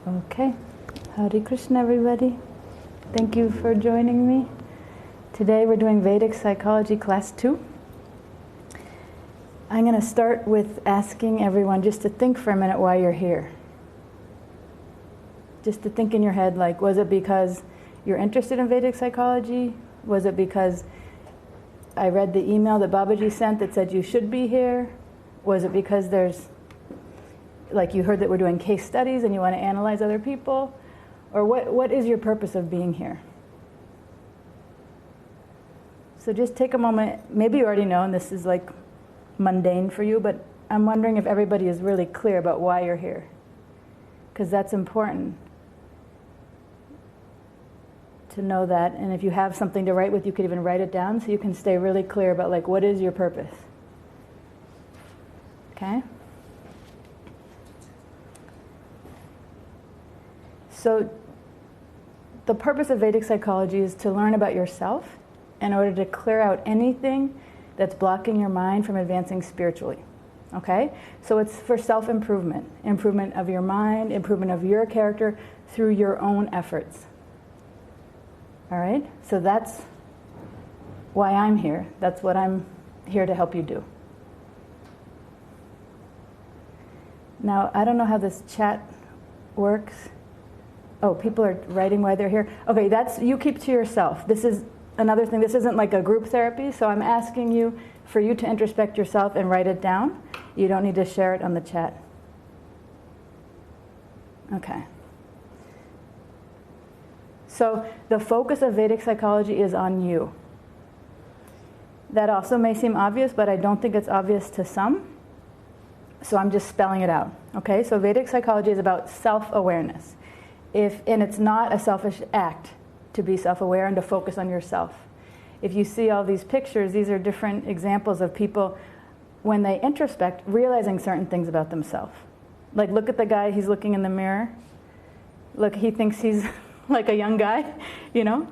Okay. Hare Krishna, everybody. Thank you for joining me. Today we're doing Vedic Psychology Class 2. I'm going to start with asking everyone just to think for a minute why you're here. Just to think in your head, like, was it because you're interested in Vedic psychology? Was it because I read the email that Babaji sent that said you should be here? Was it because you heard that we're doing case studies and you want to analyze other people? Or what is your purpose of being here? So just take a moment. Maybe you already know, and this is like mundane for you, but I'm wondering if everybody is really clear about why you're here. Because that's important to know that. And if you have something to write with, you could even write it down so you can stay really clear about like what is your purpose. Okay? So the purpose of Vedic psychology is to learn about yourself in order to clear out anything that's blocking your mind from advancing spiritually. Okay? So it's for self-improvement. Improvement of your mind, improvement of your character through your own efforts. All right? So that's why I'm here. That's what I'm here to help you do. Now, I don't know how this chat works. Oh, people are writing why they're here. Okay, you keep to yourself. This is another thing. This isn't like a group therapy, so I'm asking you for you to introspect yourself and write it down. You don't need to share it on the chat. Okay. So the focus of Vedic psychology is on you. That also may seem obvious, but I don't think it's obvious to some. So I'm just spelling it out. Okay, so Vedic psychology is about self-awareness. And it's not a selfish act to be self-aware and to focus on yourself. If you see all these pictures, these are different examples of people, when they introspect, realizing certain things about themselves. Like, look at the guy, he's looking in the mirror. Look, he thinks he's like a young guy,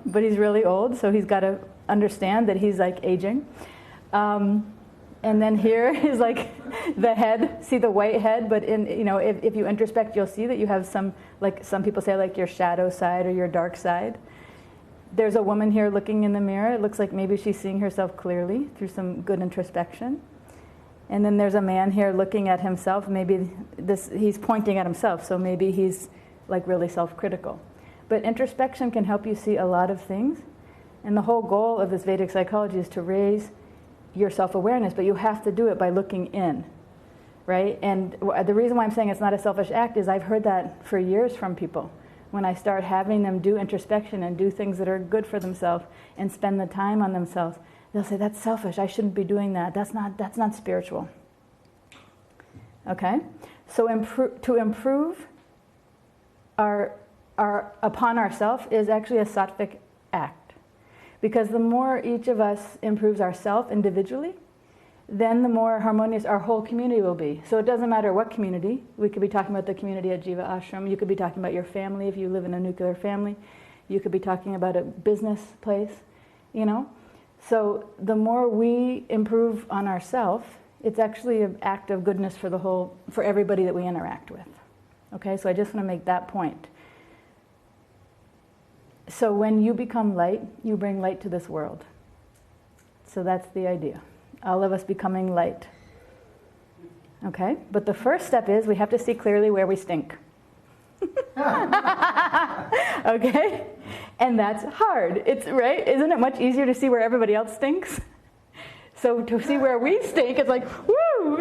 but he's really old, so he's got to understand that he's like aging. And then here is like the head, see the white head, but if you introspect, you'll see that you have some people say, like your shadow side or your dark side. There's a woman here looking in the mirror. It looks like maybe she's seeing herself clearly through some good introspection. And then there's a man here looking at himself. Maybe he's pointing at himself, so maybe he's like really self-critical. But introspection can help you see a lot of things. And the whole goal of this Vedic psychology is to raise your self-awareness, but you have to do it by looking in, right? And the reason why I'm saying it's not a selfish act is I've heard that for years from people. When I start having them do introspection and do things that are good for themselves and spend the time on themselves, they'll say, that's selfish, I shouldn't be doing that, that's not spiritual. Okay? So to improve upon ourselves is actually a sattvic act. Because the more each of us improves ourselves individually, then the more harmonious our whole community will be. So it doesn't matter what community. We could be talking about the community at Jiva Ashram. You could be talking about your family if you live in a nuclear family. You could be talking about a business place, So the more we improve on ourselves, it's actually an act of goodness for everybody that we interact with. Okay, so I just want to make that point. So when you become light, you bring light to this world. So that's the idea. All of us becoming light. Okay? But the first step is we have to see clearly where we stink. Okay? And that's hard. It's right? Isn't it much easier to see where everybody else stinks? So to see where we stink, it's like, woo,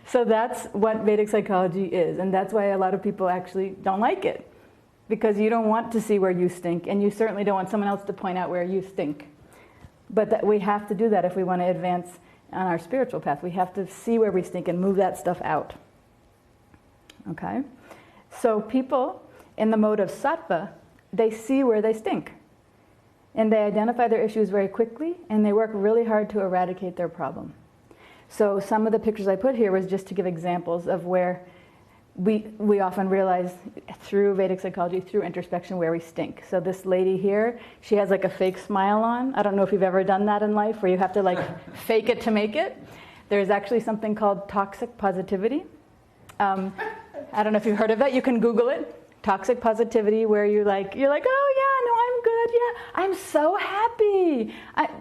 So that's what Vedic psychology is. And that's why a lot of people actually don't like it. Because you don't want to see where you stink, and you certainly don't want someone else to point out where you stink. But we have to do that if we want to advance on our spiritual path. We have to see where we stink and move that stuff out. Okay? So people in the mode of sattva, they see where they stink. And they identify their issues very quickly, and they work really hard to eradicate their problem. So some of the pictures I put here was just to give examples of where we often realize through Vedic psychology, through introspection, where we stink. So this lady here, she has like a fake smile on. I don't know if you've ever done that in life, where you have to like fake it to make it. There's actually something called toxic positivity. I don't know if you've heard of that. You can Google it. Toxic positivity, where you're like, oh yeah, no, I'm good. Yeah, I'm so happy.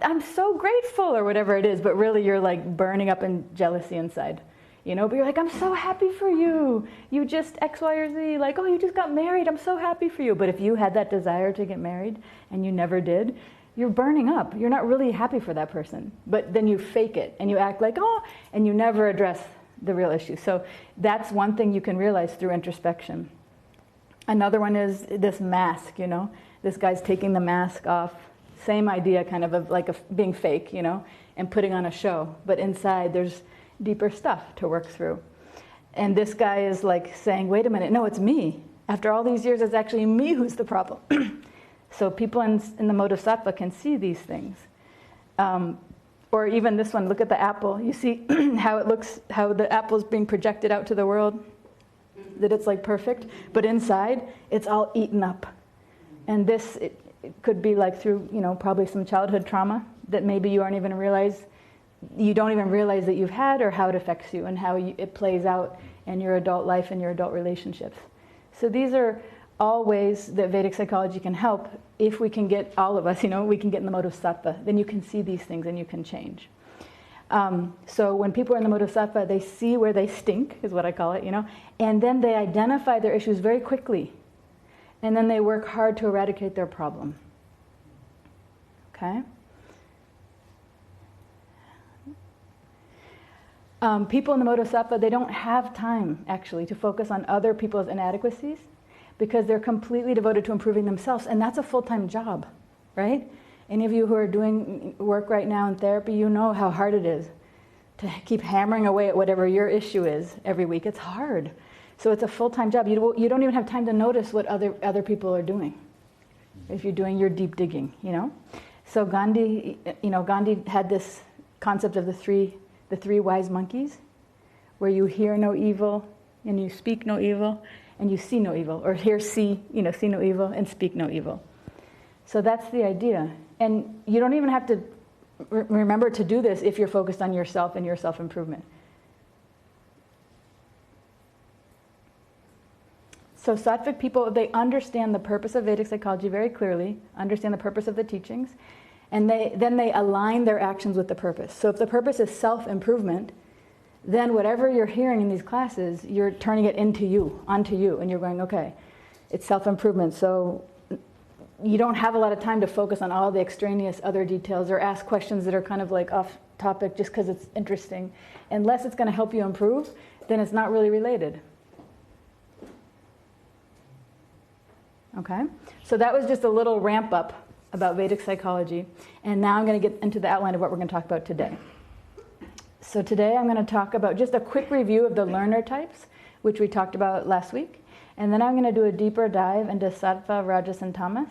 I'm so grateful, or whatever it is. But really, you're like burning up in jealousy inside. But you're like, I'm so happy for you. You just X, Y, or Z. Like, oh, you just got married. I'm so happy for you. But if you had that desire to get married and you never did, you're burning up. You're not really happy for that person. But then you fake it and you act like, oh, and you never address the real issue. So that's one thing you can realize through introspection. Another one is this mask, This guy's taking the mask off. Same idea, kind of being fake, and putting on a show. But inside there's deeper stuff to work through. And this guy is like saying, wait a minute, no, it's me. After all these years, it's actually me who's the problem. So people in the mode of sattva can see these things. Or even this one, look at the apple. You see how it looks, how the apple's being projected out to the world? That it's like perfect. But inside, it's all eaten up. And this, it could be like through, probably some childhood trauma that maybe you don't even realize that you've had, or how it affects you and how it plays out in your adult life and your adult relationships. So these are all ways that Vedic psychology can help if we can get, all of us, we can get in the mode of sattva. Then you can see these things and you can change. So when people are in the mode of sattva, they see where they stink, is what I call it, and then they identify their issues very quickly. And then they work hard to eradicate their problem. Okay? People in the mode of sattva, they don't have time, actually, to focus on other people's inadequacies because they're completely devoted to improving themselves. And that's a full-time job, right? Any of you who are doing work right now in therapy, you know how hard it is to keep hammering away at whatever your issue is every week. It's hard. So it's a full-time job. You don't even have time to notice what other people are doing if you're doing your deep digging, So Gandhi had this concept of the three wise monkeys, where you hear no evil, and you speak no evil, and you see no evil, or see no evil, and speak no evil. So that's the idea. And you don't even have to remember to do this if you're focused on yourself and your self-improvement. So Sattvic people, they understand the purpose of Vedic psychology very clearly, understand the purpose of the teachings, and then they align their actions with the purpose. So if the purpose is self-improvement, then whatever you're hearing in these classes, you're turning it onto you, and you're going, okay, it's self-improvement. So you don't have a lot of time to focus on all the extraneous other details or ask questions that are kind of like off topic just because it's interesting. Unless it's going to help you improve, then it's not really related. Okay? So that was just a little ramp up about Vedic psychology. And now I'm going to get into the outline of what we're going to talk about today. So today I'm going to talk about just a quick review of the learner types, which we talked about last week. And then I'm going to do a deeper dive into sattva, rajas, and tamas.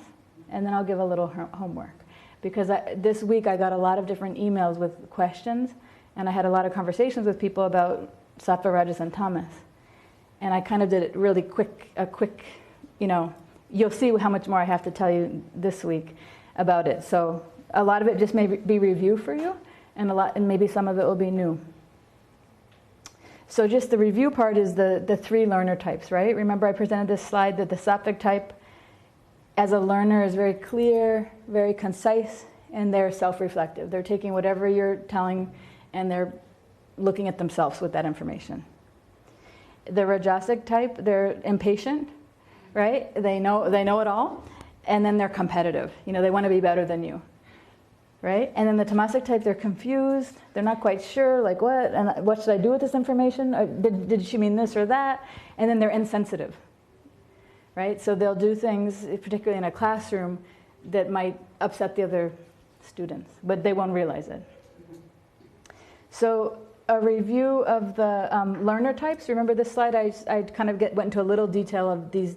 And then I'll give a little homework. Because this week I got a lot of different emails with questions, and I had a lot of conversations with people about sattva, rajas, and tamas. And I kind of did it really quick, you'll see how much more I have to tell you this week about it. So a lot of it just may be review for you, and maybe some of it will be new. So just the review part is the three learner types, right? Remember I presented this slide that the Sattvic type as a learner is very clear, very concise, and they're self-reflective. They're taking whatever you're telling and they're looking at themselves with that information. The rajasic type, they're impatient, right? They know it all, and then they're competitive. They want to be better than you, right? And then the tamasic type, they're confused. They're not quite sure, like what? And what should I do with this information? Did she mean this or that? And then they're insensitive, right? So they'll do things, particularly in a classroom, that might upset the other students, but they won't realize it. So a review of the learner types. Remember this slide? I kind of went into a little detail of these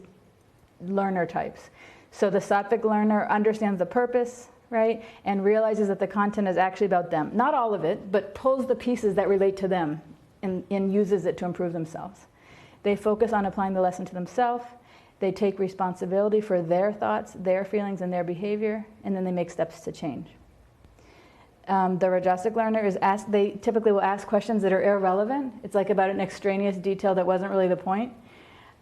learner types. So the Sattvic learner understands the purpose, right, and realizes that the content is actually about them. Not all of it, but pulls the pieces that relate to them and uses it to improve themselves. They focus on applying the lesson to themselves. They take responsibility for their thoughts, their feelings, and their behavior, and then they make steps to change. The rajasic learner they typically will ask questions that are irrelevant. It's like about an extraneous detail that wasn't really the point.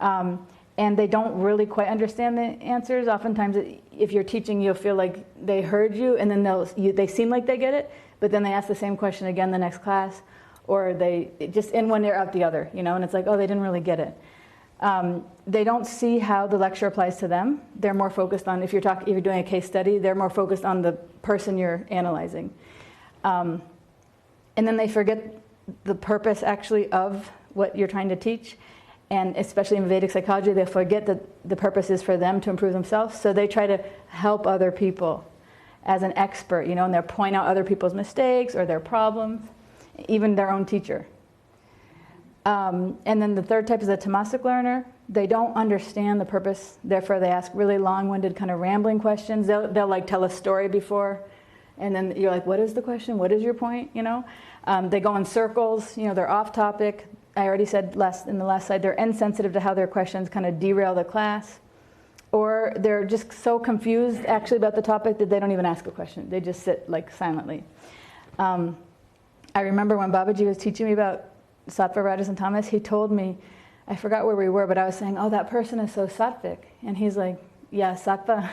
And they don't really quite understand the answers. Oftentimes, if you're teaching, you'll feel like they heard you, and then they seem like they get it, but then they ask the same question again the next class, or they just in one ear out the other, and it's like, oh, they didn't really get it. They don't see how the lecture applies to them. They're more focused on, if you're doing a case study, they're more focused on the person you're analyzing. And then they forget the purpose actually of what you're trying to teach. And especially in Vedic psychology, they forget that the purpose is for them to improve themselves. So they try to help other people as an expert, and they'll point out other people's mistakes or their problems, even their own teacher. And then the third type is a tamasic learner. They don't understand the purpose, therefore they ask really long-winded kind of rambling questions. They'll like tell a story before, and then you're like, what is the question? What is your point? They go in circles, they're off topic. I already said in the last slide, they're insensitive to how their questions kind of derail the class. Or they're just so confused actually about the topic that they don't even ask a question. They just sit like silently. I remember when Babaji was teaching me about sattva, rajas, and tamas, he told me, I forgot where we were, but I was saying, oh, that person is so sattvic. And he's like, yeah, sattva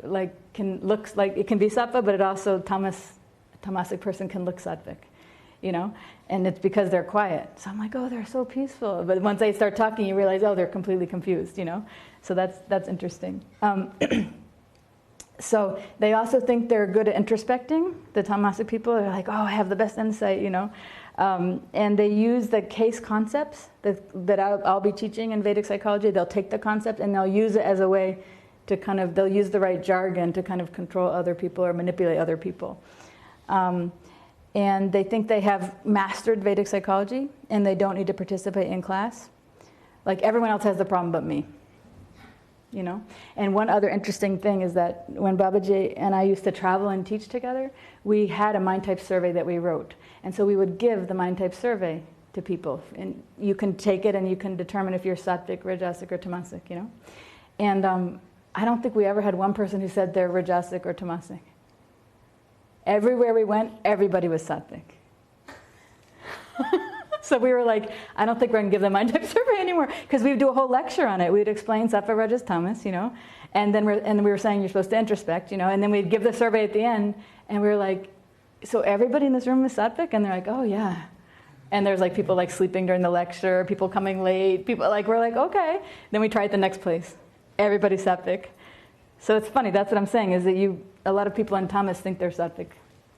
looks like it can be sattva, but it also, tamasic person can look sattvic. And it's because they're quiet. So I'm like, oh, they're so peaceful. But once they start talking, you realize, oh, they're completely confused, So that's interesting. So they also think they're good at introspecting. The tamasic people are like, oh, I have the best insight, And they use the case concepts that I'll be teaching in Vedic psychology. They'll take the concept and they'll use it as a way to they'll use the right jargon to kind of control other people or manipulate other people. And they think they have mastered Vedic psychology and they don't need to participate in class. Like everyone else has the problem but me. And one other interesting thing is that when Babaji and I used to travel and teach together, we had a mind type survey that we wrote. And so we would give the mind type survey to people. And you can take it and you can determine if you're sattvic, rajasic, or tamasic, And I don't think we ever had one person who said they're rajasic or tamasic. Everywhere we went, everybody was sattvic. So we were like, I don't think we're going to give the mind type survey anymore, because we would do a whole lecture on it. We'd explain sattva, rajas, tamas, and then we were saying you're supposed to introspect, and then we'd give the survey at the end, and we were like, so everybody in this room is sattvic? And they're like, oh yeah. And there's like people like sleeping during the lecture, people coming late, people like, we're like, okay. Then we try it the next place. Everybody's sattvic. So it's funny, that's what I'm saying, is that a lot of people in tamas think they're sattvic,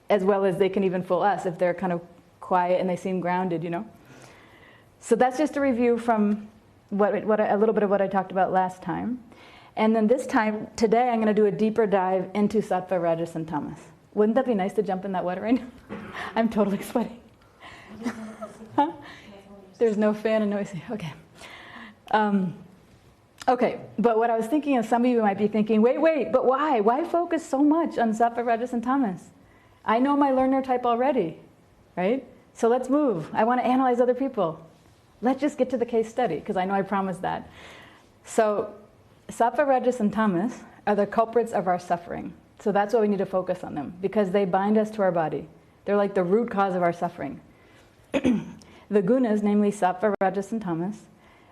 as well as they can even fool us if they're kind of quiet and they seem grounded, So that's just a review from a little bit of what I talked about last time. And then today I'm going to do a deeper dive into sattva, rajas, and tamas. Wouldn't that be nice to jump in that water right now? I'm totally sweating. Huh? There's no fan and noisy. Okay. Okay, but what I was thinking is some of you might be thinking, wait, but why? Why focus so much on sattva, rajas, and tamas? I know my learner type already, right? So let's move. I want to analyze other people. Let's just get to the case study, because I know I promised that. So sattva, rajas, and tamas are the culprits of our suffering. So that's why we need to focus on them, because they bind us to our body. They're like the root cause of our suffering. The gunas, namely sattva, rajas, and tamas,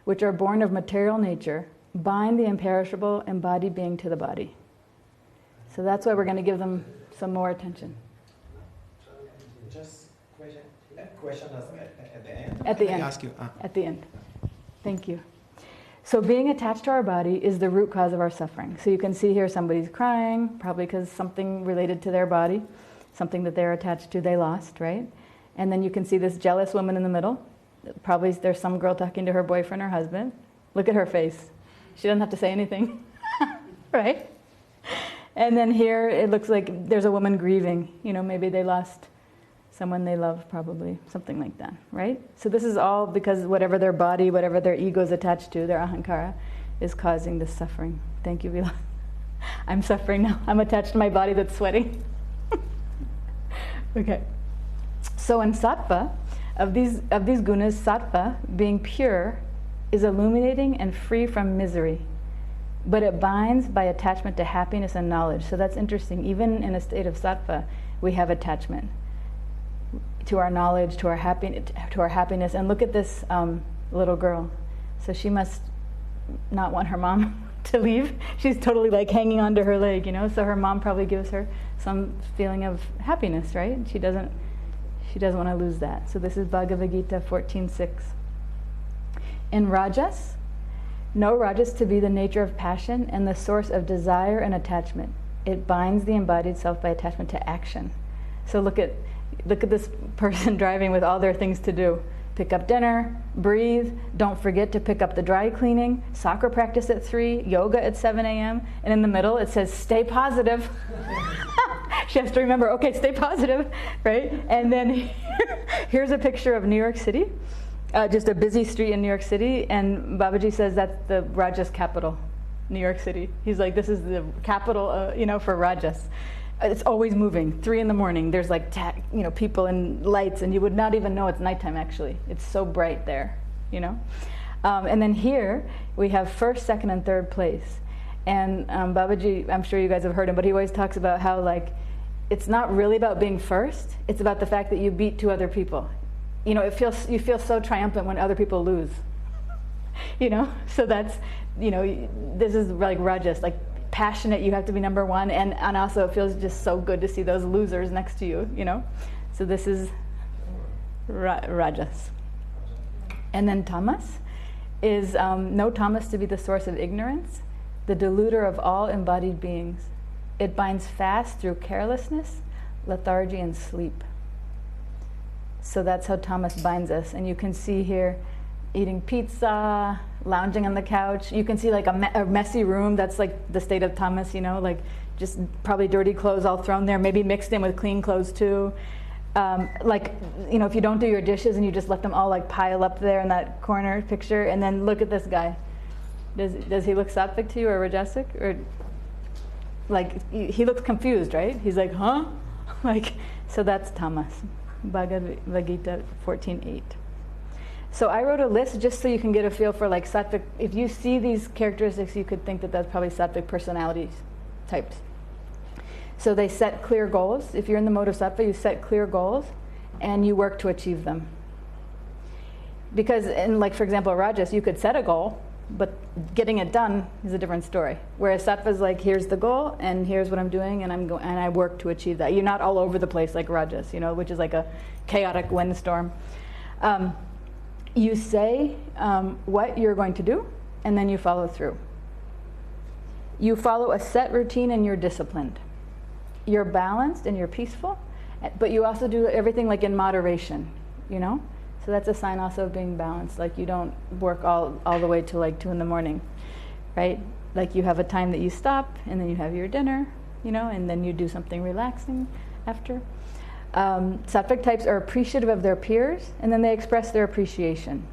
which are born of material nature, bind the imperishable embodied being to the body. So that's why we're going to give them some more attention. Just question us at the end. At the end. Ask you. At the end. Thank you. So being attached to our body is the root cause of our suffering. So you can see here somebody's crying, probably because something related to their body, something that they're attached to, they lost, right? And then you can see this jealous woman in the middle. Probably there's some girl talking to her boyfriend or husband. Look at her face. She doesn't have to say anything, right? And then here it looks like there's a woman grieving. Maybe they lost someone they love, probably, something like that, right? So this is all because whatever their body, whatever their ego is attached to, their ahankara, is causing this suffering. Thank you, Vila. I'm suffering now. I'm attached to my body that's sweating. Okay. So in sattva, of these gunas, sattva, being pure, is illuminating and free from misery. But it binds by attachment to happiness and knowledge. So that's interesting. Even in a state of sattva, we have attachment to our knowledge, to our happiness. And look at this little girl. So she must not want her mom to leave. She's totally like hanging onto her leg, so her mom probably gives her some feeling of happiness, right? She doesn't want to lose that. So this is Bhagavad Gita 14:6. In Rajas, know Rajas to be the nature of passion and the source of desire and attachment. It binds the embodied self by attachment to action. So look at this person driving with all their things to do. Pick up dinner, breathe, don't forget to pick up the dry cleaning, soccer practice at 3, yoga at 7 a.m., and in the middle it says, stay positive. She has to remember, okay, stay positive, right? And then here's a picture of New York City, just a busy street in New York City, and Babaji says that's the Rajas capital, New York City. He's like, this is the capital, for Rajas. It's always moving. 3 a.m. There's like people and lights, and you would not even know it's nighttime. Actually, it's so bright there. And then here we have first, second, and third place. And Babaji, I'm sure you guys have heard him, but he always talks about how it's not really about being first. It's about the fact that you beat 2 other people. You feel so triumphant when other people lose. So that's this is like Rajas, like passionate, you have to be number 1, and also it feels just so good to see those losers next to you, So this is Rajas. And then tamas is know tamas to be the source of ignorance, the deluder of all embodied beings. It binds fast through carelessness, lethargy, and sleep. So that's how tamas binds us. And you can see here eating pizza, lounging on the couch. You can see like a messy room. That's like the state of tamas, like just probably dirty clothes all thrown there, maybe mixed in with clean clothes too. If you don't do your dishes and you just let them all like pile up there in that corner picture, and then look at this guy. Does he look sattvic to you or rajasic? Or he looks confused, right? He's like, huh? So that's tamas. Bhagavad Gita 14:8. So I wrote a list just so you can get a feel for sattvic. If you see these characteristics, you could think that that's probably sattvic personality types. So they set clear goals. If you're in the mode of sattva, you set clear goals and you work to achieve them. Because for example, Rajas, you could set a goal, but getting it done is a different story. Whereas sattva is here's the goal and here's what I'm doing, and and I work to achieve that. You're not all over the place like Rajas, which is like a chaotic windstorm. You say what you're going to do, and then you follow through. You follow a set routine and you're disciplined. You're balanced and you're peaceful, but you also do everything in moderation, So that's a sign also of being balanced. You don't work all the way till 2 a.m, right? You have a time that you stop, and then you have your dinner, and then you do something relaxing after. Sattvic types are appreciative of their peers, and then they express their appreciation.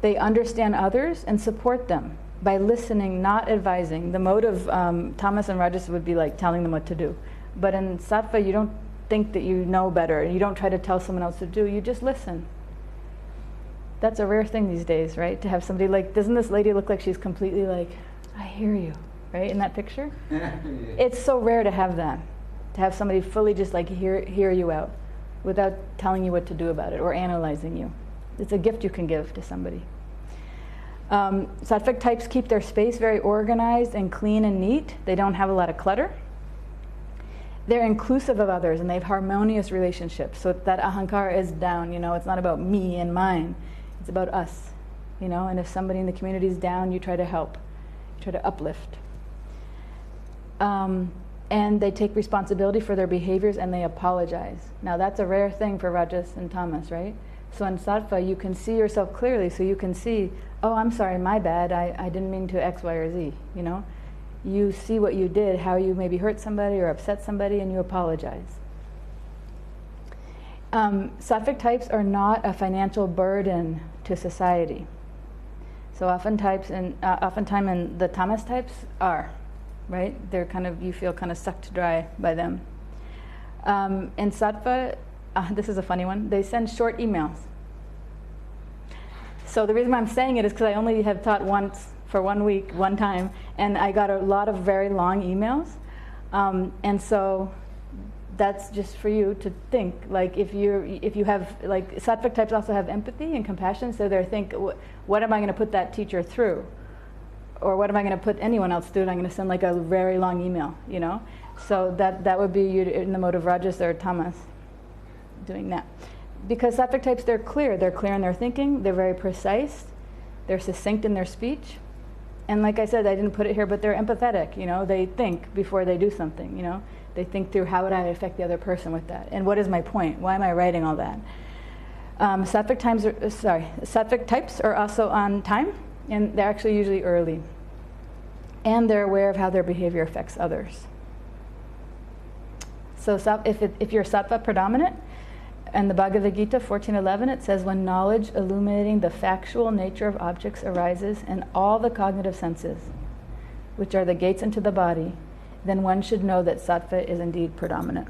They understand others and support them by listening, not advising. The mode of tamas and rajas would be telling them what to do. But in sattva, you don't think that you know better. You don't try to tell someone else to do. You just listen. That's a rare thing these days, right? To have somebody doesn't this lady look like she's completely I hear you, right? In that picture? It's so rare to have that. To have somebody fully just hear you out without telling you what to do about it or analyzing you. It's a gift you can give to somebody. Sattvic types keep their space very organized and clean and neat. They don't have a lot of clutter. They're inclusive of others, and they have harmonious relationships. So that ahankara is down, it's not about me and mine. It's about us, and if somebody in the community is down, you try to help. You try to uplift. And they take responsibility for their behaviors and they apologize. Now that's a rare thing for Rajas and Tamas, right? So in Sattva, you can see yourself clearly, so you can see, oh, I'm sorry, my bad, I didn't mean to X, Y, or Z, You see what you did, how you maybe hurt somebody or upset somebody, and you apologize. Sattvic types are not a financial burden to society. So oftentimes the tamas types are. Right? They're you feel sucked dry by them. In sattva, this is a funny one, they send short emails. So the reason I'm saying it is because I only have taught once for 1 week, one time, and I got a lot of very long emails. And so that's just for you to think, if you have, sattvic types also have empathy and compassion, so they're what am I going to put that teacher through? or what am I going to put anyone else through? I'm going to send like a very long email, you know? So that would be you in the mode of rajas or tamas, doing that. Because sattvic types, they're clear in their thinking, they're very precise, they're succinct in their speech. And like I said, I didn't put it here, but they're empathetic, you know? They think before they do something, you know? They think through, how would I affect the other person with that? And what is my point? Why am I writing all that? Sattvic types are also on time, and they're actually usually early. And they're aware of how their behavior affects others. So if you're sattva predominant, and the Bhagavad Gita 14:11, it says, when knowledge illuminating the factual nature of objects arises in all the cognitive senses, which are the gates into the body, then one should know that sattva is indeed predominant.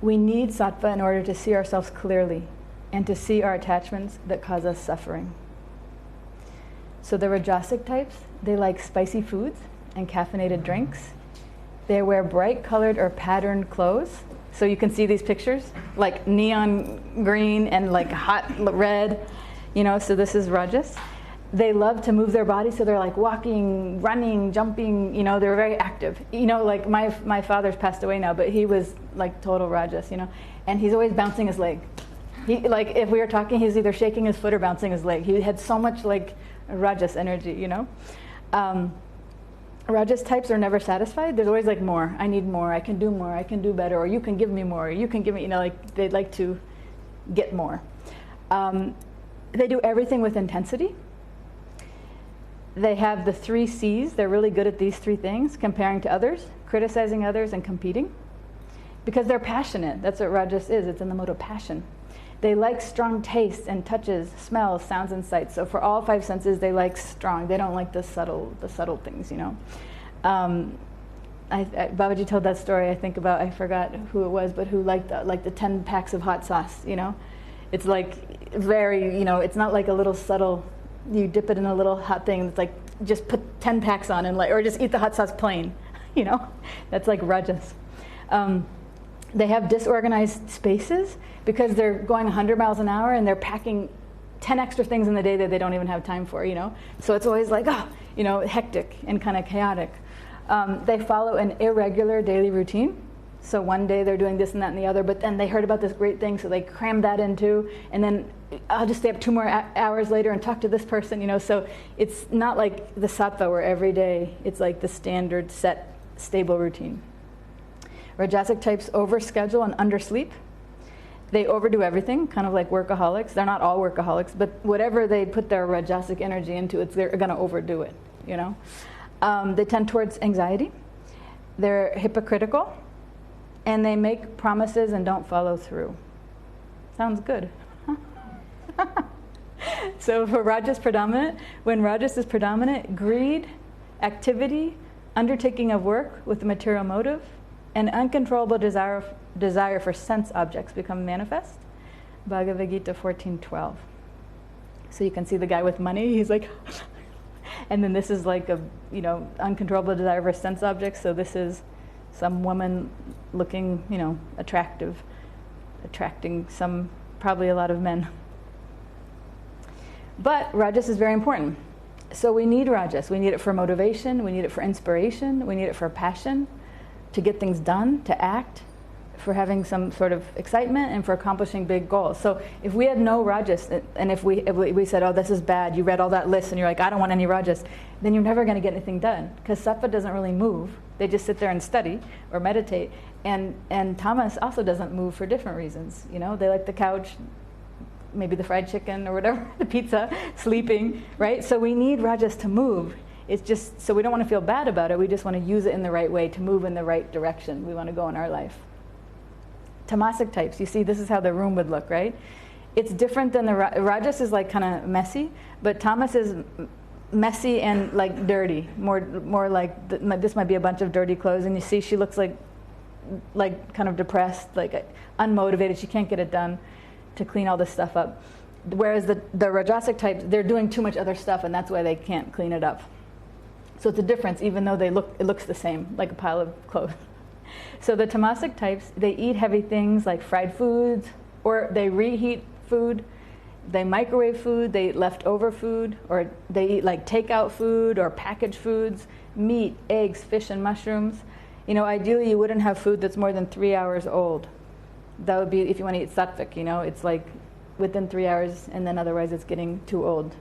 We need sattva in order to see ourselves clearly and to see our attachments that cause us suffering. So the rajasic types, they like spicy foods and caffeinated drinks. They wear bright colored or patterned clothes. So you can see these pictures, like neon green and like hot red, you know, so this is rajas. They love to move their body, so they're like walking, running, jumping, you know, they're very active. You know, like my father's passed away now, but he was like total rajas, you know, and he's always bouncing his leg. Like if we were talking, he's either shaking his foot or bouncing his leg. He had so much like rajas energy, you know. Rajas types are never satisfied. There's always like more. I need more. I can do more. I can do better. Or you can give me more. Or you can give me, you know, like they'd like to get more. They do everything with intensity. They have the 3 C's. They're really good at these 3 things: comparing to others, criticizing others, and competing. Because they're passionate. That's what rajas is. It's in the mode of passion. They like strong tastes and touches, smells, sounds, and sights. So for all 5 senses, they like strong. They don't like the subtle things, you know. Babaji told that story, I think about, I forgot who it was, but who liked the 10 packs of hot sauce, you know. It's like very, you know, it's not like a little subtle, you dip it in a little hot thing. It's like, just put 10 packs on and or just eat the hot sauce plain, you know. That's like rajas. They have disorganized spaces because they're going 100 miles an hour and they're packing 10 extra things in the day that they don't even have time for, you know. So it's always like, you know, hectic and kind of chaotic. They follow an irregular daily routine. So one day they're doing this and that and the other, but then they heard about this great thing, so they cram that into, and then I'll just stay up 2 more hours later and talk to this person, you know. So it's not like the sattva where every day it's like the standard set stable routine. Rajasic types overschedule and undersleep. They overdo everything, kind of like workaholics. They're not all workaholics, but whatever they put their rajasic energy into, they're going to overdo it, you know. They tend towards anxiety. They're hypocritical, and they make promises and don't follow through. Sounds good. So for rajas predominant, when rajas is predominant, greed, activity, undertaking of work with a material motive, and uncontrollable desire for sense objects become manifest. Bhagavad Gita 14:12. So you can see the guy with money, he's like, and then this is like a, you know, uncontrollable desire for sense objects. So this is some woman looking, you know, attractive, attracting probably a lot of men. But rajas is very important. So we need rajas. We need it for motivation. We need it for inspiration. We need it for passion, to get things done, to act, for having some sort of excitement, and for accomplishing big goals. So if we had no rajas, and if we said, oh, this is bad, you read all that list and you're like, I don't want any rajas, then you're never going to get anything done. Because sattva doesn't really move. They just sit there and study or meditate. And tamas also doesn't move for different reasons. You know, they like the couch, maybe the fried chicken or whatever, the pizza, sleeping, right? So we need rajas to move. It's just, so we don't want to feel bad about it. We just want to use it in the right way to move in the right direction we want to go in our life. Tamasic types, you see, this is how the room would look, right? It's different than the rajas is like kind of messy, but tamas is messy and like dirty, more like this might be a bunch of dirty clothes, and you see she looks like kind of depressed, like unmotivated. She can't get it done to clean all this stuff up. Whereas the rajasic types, they're doing too much other stuff, and that's why they can't clean it up. So it's a difference, even though it looks the same, like a pile of clothes. So the tamasic types, they eat heavy things like fried foods, or they reheat food. They microwave food, they eat leftover food, or they eat like takeout food or packaged foods, meat, eggs, fish, and mushrooms. You know, ideally you wouldn't have food that's more than 3 hours old. That would be if you want to eat sattvic, you know, it's like within 3 hours, and then otherwise it's getting too old.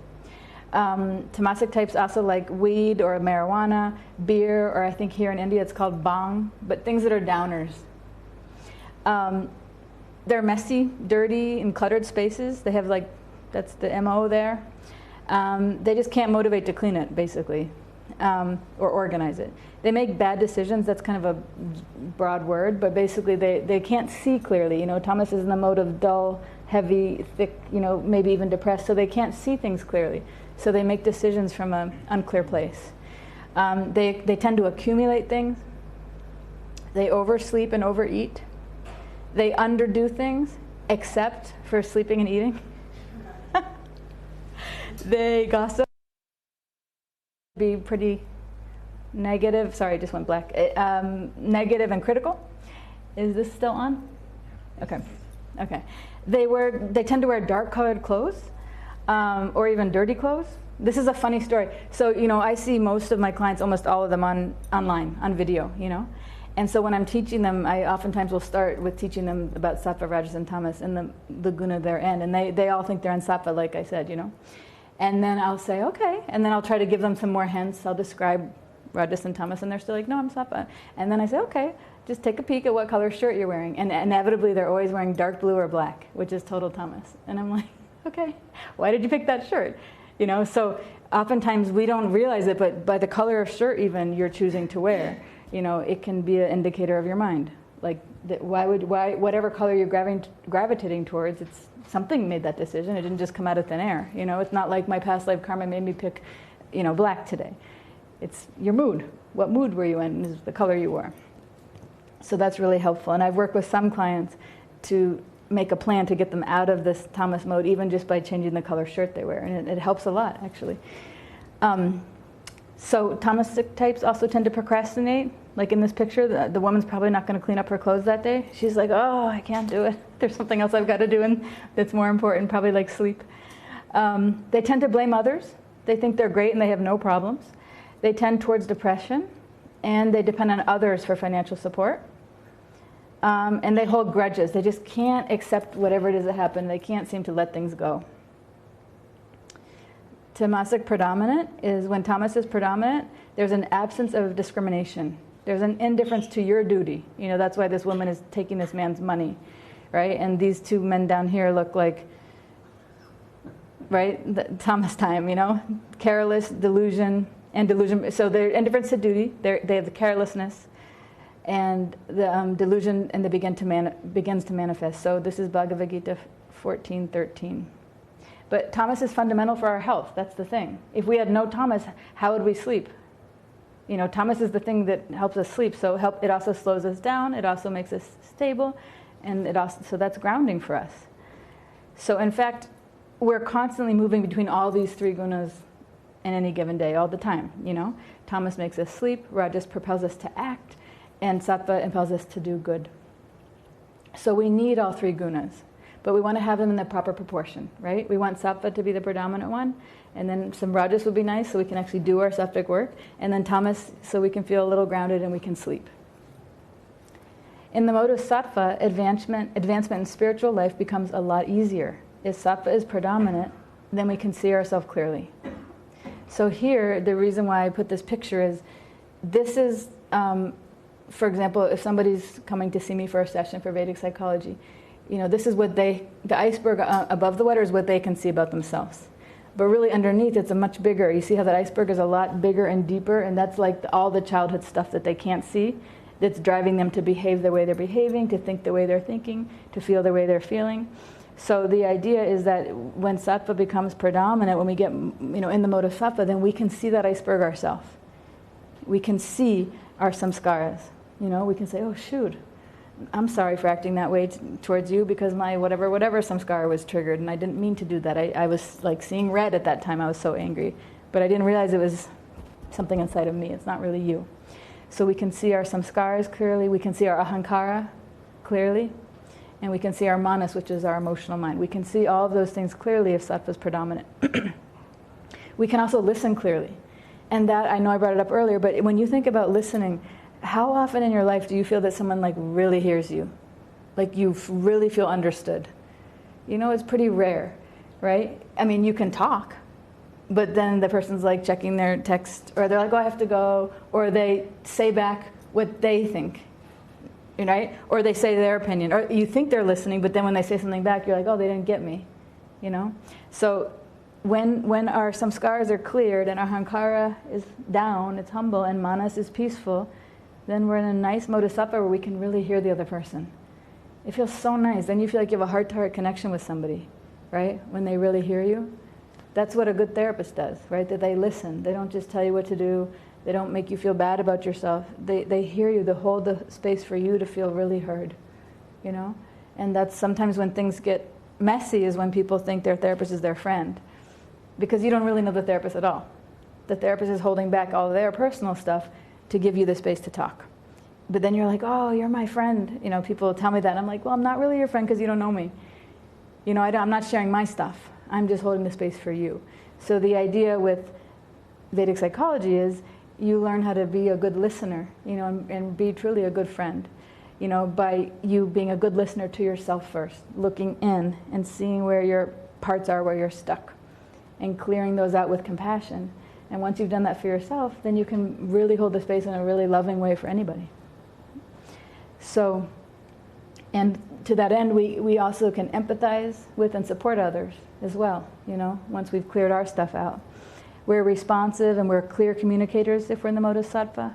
Tamasic types also like weed or marijuana, beer, or I think here in India it's called bhang, but things that are downers. They're messy, dirty, and cluttered spaces. They have like, that's the MO there. They just can't motivate to clean it, basically, or organize it. They make bad decisions. That's kind of a broad word, but basically they can't see clearly. You know, tamas is in the mode of dull, heavy, thick, you know, maybe even depressed, so they can't see things clearly. So they make decisions from an unclear place. They tend to accumulate things. They oversleep and overeat. They underdo things, except for sleeping and eating. They gossip. Be pretty negative. Sorry, I just went black. Negative and critical. Is this still on? Okay. Okay. They tend to wear dark-colored clothes, or even dirty clothes. This is a funny story. So, you know, I see most of my clients, almost all of them, online, on video, you know. And so when I'm teaching them, I oftentimes will start with teaching them about sattva, rajas, and tamas, and the guna they're in. And they all think they're in sattva, like I said, you know. And then I'll say, okay. And then I'll try to give them some more hints. I'll describe rajas and tamas, and they're still like, no, I'm sattva. And then I say, okay, just take a peek at what color shirt you're wearing. And inevitably, they're always wearing dark blue or black, which is total tamas. And I'm like, okay, why did you pick that shirt? You know, so oftentimes we don't realize it, but by the color of shirt even you're choosing to wear, you know, it can be an indicator of your mind. Like, whatever color you're gravitating towards, it's something made that decision. It didn't just come out of thin air. You know, it's not like my past life karma made me pick, you know, black today. It's your mood. What mood were you in is the color you wore. So that's really helpful. And I've worked with some clients to make a plan to get them out of this tamas mode, even just by changing the color shirt they wear. And it helps a lot, actually. So tamasic types also tend to procrastinate. Like in this picture, the woman's probably not going to clean up her clothes that day. She's like, oh, I can't do it. There's something else I've got to do and that's more important, probably like sleep. They tend to blame others. They think they're great and they have no problems. They tend towards depression, and they depend on others for financial support. And they hold grudges. They just can't accept whatever it is that happened. They can't seem to let things go. Tamasic predominant is when tamas is predominant, there's an absence of discrimination. There's an indifference to your duty. You know, that's why this woman is taking this man's money, right? And these two men down here look like, right, the tamas time, you know? Careless, delusion, and delusion. So they're indifference to duty. They have the carelessness and the delusion, and they begins to manifest. So this is Bhagavad Gita 14:13. But tamas is fundamental for our health. That's the thing. If we had no tamas, how would we sleep? You know, tamas is the thing that helps us sleep. So it also slows us down. It also makes us stable, and so that's grounding for us. So in fact, we're constantly moving between all these three gunas in any given day, all the time. You know, tamas makes us sleep. Rajas propels us to act, and sattva impels us to do good. So we need all three gunas. But we want to have them in the proper proportion, right? We want sattva to be the predominant one, and then some rajas would be nice so we can actually do our sattvic work, and then tamas so we can feel a little grounded and we can sleep. In the mode of sattva, advancement in spiritual life becomes a lot easier. If sattva is predominant, then we can see ourselves clearly. So here, the reason why I put this picture is, this is, for example, if somebody's coming to see me for a session for Vedic Psychology, you know, this is what the iceberg above the water is what they can see about themselves. But really underneath, it's a much bigger, you see how that iceberg is a lot bigger and deeper, and that's like all the childhood stuff that they can't see, that's driving them to behave the way they're behaving, to think the way they're thinking, to feel the way they're feeling. So the idea is that when sattva becomes predominant, when we get, you know, in the mode of sattva, then we can see that iceberg ourselves. We can see our samskaras. You know, we can say, oh shoot, I'm sorry for acting that way towards you because my whatever samskara was triggered, and I didn't mean to do that. I was like seeing red at that time. I was so angry, but I didn't realize it was something inside of me. It's not really you. So we can see our samskaras clearly. We can see our ahankara clearly, And we can see our manas, which is our emotional mind. We can see all of those things clearly if sattva is predominant. We can also listen clearly. And that, I know I brought it up earlier, but when you think about listening, how often in your life do you feel that someone like really hears you? Like you really feel understood? You know, it's pretty rare, right? I mean, you can talk, but then the person's like checking their text, or they're like, oh, I have to go, or they say back what they think, right? Or they say their opinion, or you think they're listening, but then when they say something back, you're like, oh, they didn't get me, you know? So when our samskaras are cleared and our hankara is down, it's humble, and manas is peaceful, then we're in a nice bodhisattva where we can really hear the other person. It feels so nice. Then you feel like you have a heart-to-heart connection with somebody, right? When they really hear you. That's what a good therapist does, right? That they listen. They don't just tell you what to do. They don't make you feel bad about yourself. They hear you. They hold the space for you to feel really heard, you know? And that's sometimes when things get messy is when people think their therapist is their friend. Because you don't really know the therapist at all. The therapist is holding back all their personal stuff to give you the space to talk. But then you're like, oh, you're my friend. You know, people tell me that. And I'm like, well, I'm not really your friend because you don't know me. You know, I'm not sharing my stuff. I'm just holding the space for you. So the idea with Vedic psychology is you learn how to be a good listener, you know, and be truly a good friend. You know, by you being a good listener to yourself first, looking in and seeing where your parts are, where you're stuck, and clearing those out with compassion. And once you've done that for yourself, then you can really hold the space in a really loving way for anybody. So, and to that end, we also can empathize with and support others as well, you know, once we've cleared our stuff out. We're responsive and we're clear communicators if we're in the mode of sattva.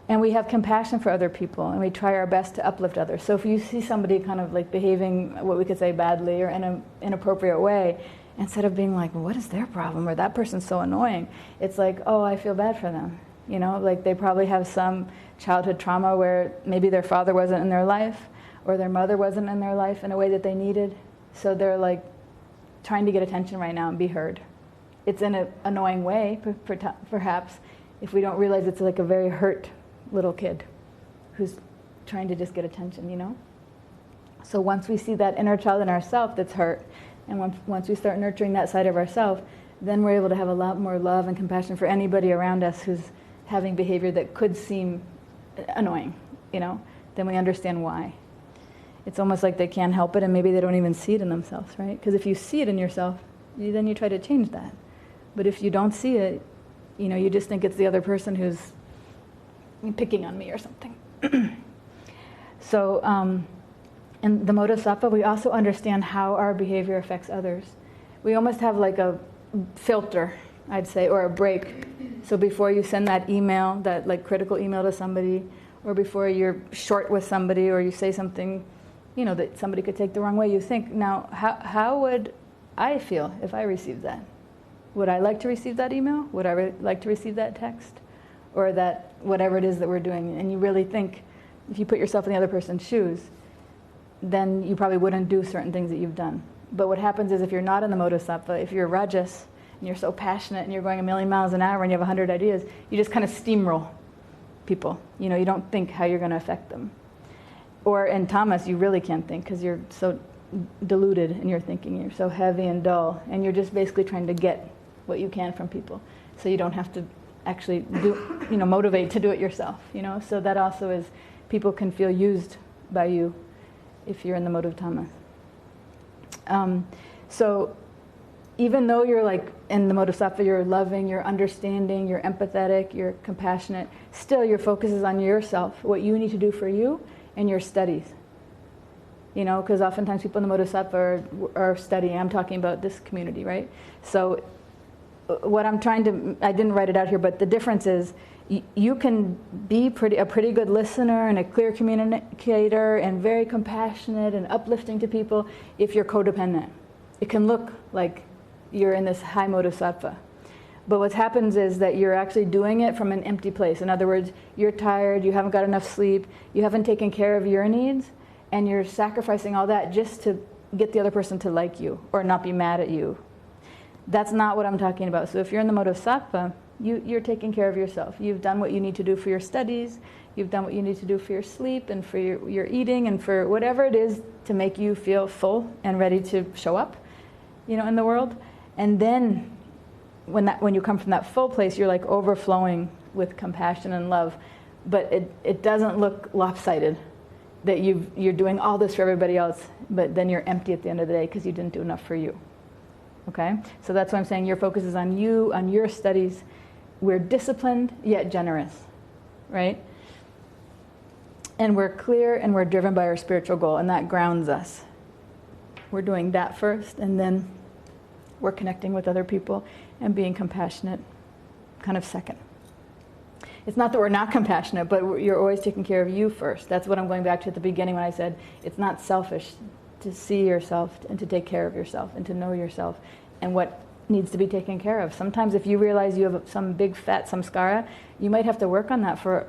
And we have compassion for other people, and we try our best to uplift others. So if you see somebody kind of like behaving what we could say badly or in an inappropriate way, instead of being like, well, what is their problem? Or that person's so annoying. It's like, oh, I feel bad for them. You know, like they probably have some childhood trauma where maybe their father wasn't in their life or their mother wasn't in their life in a way that they needed. So they're like trying to get attention right now and be heard. It's in an annoying way, perhaps, if we don't realize it's like a very hurt little kid who's trying to just get attention, you know? So once we see that inner child in ourselves that's hurt, and once we start nurturing that side of ourselves, then we're able to have a lot more love and compassion for anybody around us who's having behavior that could seem annoying, you know? Then we understand why. It's almost like they can't help it, and maybe they don't even see it in themselves, right? Because if you see it in yourself, then you try to change that. But if you don't see it, you know, you just think it's the other person who's picking on me or something. So, in the mode of sattva, we also understand how our behavior affects others. We almost have like a filter, I'd say, or a break. So before you send that email, that like critical email to somebody, or before you're short with somebody, or you say something, you know, that somebody could take the wrong way, you think, now, how would I feel if I received that? Would I like to receive that email? Would I like to receive that text? Or that whatever it is that we're doing? And you really think, if you put yourself in the other person's shoes, then you probably wouldn't do certain things that you've done. But what happens is if you're not in the mode of sattva, if you're rajas, and you're so passionate and you're going 1,000,000 miles an hour and you have 100 ideas, you just kind of steamroll people. You know, you don't think how you're going to affect them. Or in tamas, you really can't think because you're so diluted in your thinking. You're so heavy and dull, and you're just basically trying to get what you can from people. So you don't have to actually do, you know, motivate to do it yourself, you know. So that also is, people can feel used by you if you're in the mode of tamas. So even though you're like in the mode of sattva, you're loving, you're understanding, you're empathetic, you're compassionate, still your focus is on yourself, what you need to do for you and your studies. You know, because oftentimes people in the mode of sattva are studying. I'm talking about this community, right? So what I'm trying to, I didn't write it out here, but the difference is you can be a pretty good listener and a clear communicator and very compassionate and uplifting to people if you're codependent. It can look like you're in this high mode of sattva. But what happens is that you're actually doing it from an empty place. In other words, you're tired, you haven't got enough sleep, you haven't taken care of your needs, and you're sacrificing all that just to get the other person to like you or not be mad at you. That's not what I'm talking about. So if you're in the mode of sattva, You're taking care of yourself. You've done what you need to do for your studies. You've done what you need to do for your sleep and for your eating and for whatever it is to make you feel full and ready to show up, in the world. And then when you come from that full place, you're like overflowing with compassion and love. But it doesn't look lopsided that you're doing all this for everybody else, but then you're empty at the end of the day because you didn't do enough for you. Okay? So that's why I'm saying your focus is on you, on your studies. We're disciplined yet generous, right? And we're clear and we're driven by our spiritual goal, and that grounds us. We're doing that first, and then we're connecting with other people and being compassionate kind of second. It's not that we're not compassionate, but you're always taking care of you first. That's what I'm going back to at the beginning when I said it's not selfish to see yourself and to take care of yourself and to know yourself and what needs to be taken care of. Sometimes if you realize you have some big fat samskara, you might have to work on that for,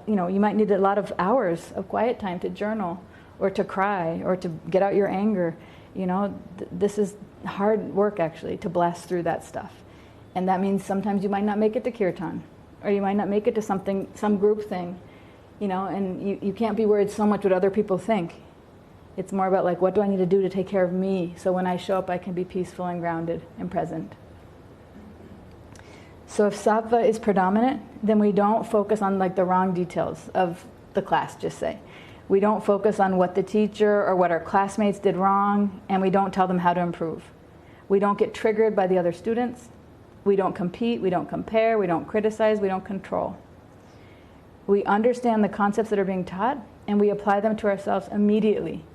you might need a lot of hours of quiet time to journal or to cry or to get out your anger. This is hard work actually to blast through that stuff. And that means sometimes you might not make it to kirtan, or you might not make it to some group thing, and you can't be worried so much what other people think. It's more about like, what do I need to do to take care of me so when I show up I can be peaceful and grounded and present. So if sattva is predominant, then we don't focus on like the wrong details of the class, just say. We don't focus on what the teacher or what our classmates did wrong, and we don't tell them how to improve. We don't get triggered by the other students. We don't compete, we don't compare, we don't criticize, we don't control. We understand the concepts that are being taught, and we apply them to ourselves immediately.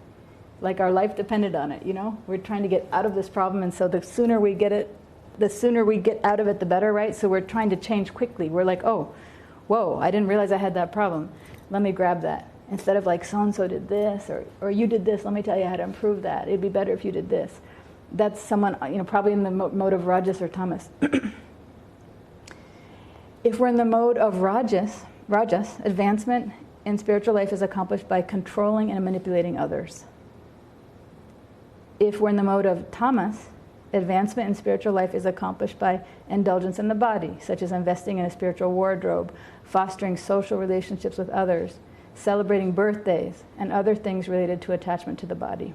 Like our life depended on it, We're trying to get out of this problem, and so the sooner we get out of it, the better, right? So we're trying to change quickly. We're like, oh, whoa, I didn't realize I had that problem. Let me grab that. Instead of like, so-and-so did this, or you did this, let me tell you how to improve that. It'd be better if you did this. That's someone, probably in the mode of rajas or tamas. If we're in the mode of rajas, advancement in spiritual life is accomplished by controlling and manipulating others. If we're in the mode of tamas, advancement in spiritual life is accomplished by indulgence in the body, such as investing in a spiritual wardrobe, fostering social relationships with others, celebrating birthdays, and other things related to attachment to the body.